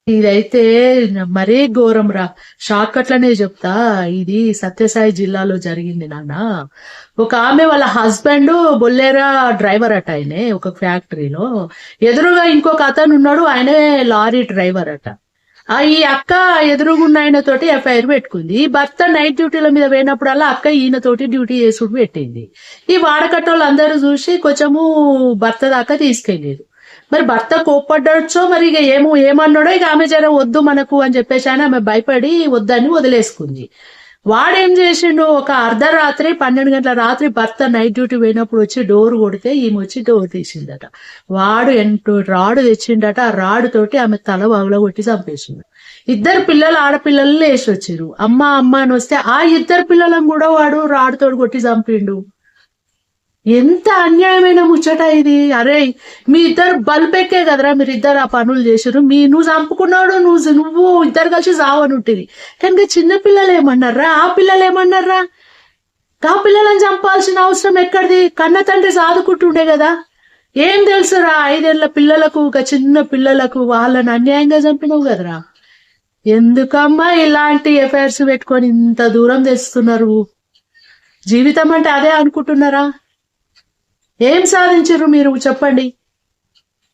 ఇదైతే మరీ ఘోరం రా. షాక్ అట్లనే చెప్తా. ఇది సత్యసాయి జిల్లాలో జరిగింది నాన్న. ఒక ఆమె వాళ్ళ హస్బెండ్ బొల్లేరా డ్రైవర్ అట. ఆయనే ఒక ఫ్యాక్టరీలో. ఎదురుగా ఇంకొక అతను ఉన్నాడు, ఆయనే లారీ డ్రైవర్ అట. ఈ అక్క ఎదురుగున్న ఆయన తోటి ఎఫ్ఐఆర్ పెట్టుకుంది. ఈ భర్త నైట్ డ్యూటీల మీద పోయినప్పుడల్లా అక్క ఈయన తోటి డ్యూటీ చేసుడు పెట్టింది. ఈ వాడకట్టోళ్ళు అందరూ చూసి కొంచెము భర్త దాకా తీసుకెళ్ళారు. మరి భర్త కోప్పడ్డొచ్చో, మరి ఇక ఏమన్నాడో, ఇక ఆమె జర వద్దు మనకు అని చెప్పేసి అని ఆమె భయపడి వద్దని వదిలేసుకుంది. వాడేం చేసిండు, ఒక అర్ధరాత్రి 12 గంటల రాత్రి భర్త నైట్ డ్యూటీ పోయినప్పుడు వచ్చి డోర్ కొడితే ఈమె వచ్చి డోర్ తీసిందట. వాడు రాడు తెచ్చిండట. ఆ రాడు తోటి ఆమె తల వగల కొట్టి చంపేసిండు. ఇద్దరు పిల్లలు ఆడపిల్లలు లేచి వచ్చారు. అమ్మ అమ్మ అని వస్తే ఆ ఇద్దరు పిల్లలను కూడా వాడు రాడుతోటి కొట్టి చంపిండు. ఎంత అన్యాయమైన ముచ్చట ఇది. అరే, మీ ఇద్దరు బల్బెక్కే కదరా, మీరు ఇద్దరు ఆ పనులు చేసారు. నువ్వు చంపుకున్నాడు, నువ్వు ఇద్దరు కలిసి సావనుంటిది. కానీ చిన్న పిల్లలు ఏమన్నారా, ఆ పిల్లలు ఏమన్నారా? ఆ పిల్లలను చంపాల్సిన అవసరం ఎక్కడిది? కన్న తండ్రి సాదుకుంటుండే కదా. ఏం తెలుసురా 5 ఏళ్ల పిల్లలకు, ఒక చిన్న పిల్లలకు వాళ్ళని అన్యాయంగా చంపినవు కదరా. ఎందుకమ్మా ఇలాంటి ఎఫైర్స్ పెట్టుకొని ఇంత దూరం తెస్తున్నారు? జీవితం అంటే అదే అనుకుంటున్నారా? ఏం సాధించారు మీరు చెప్పండి.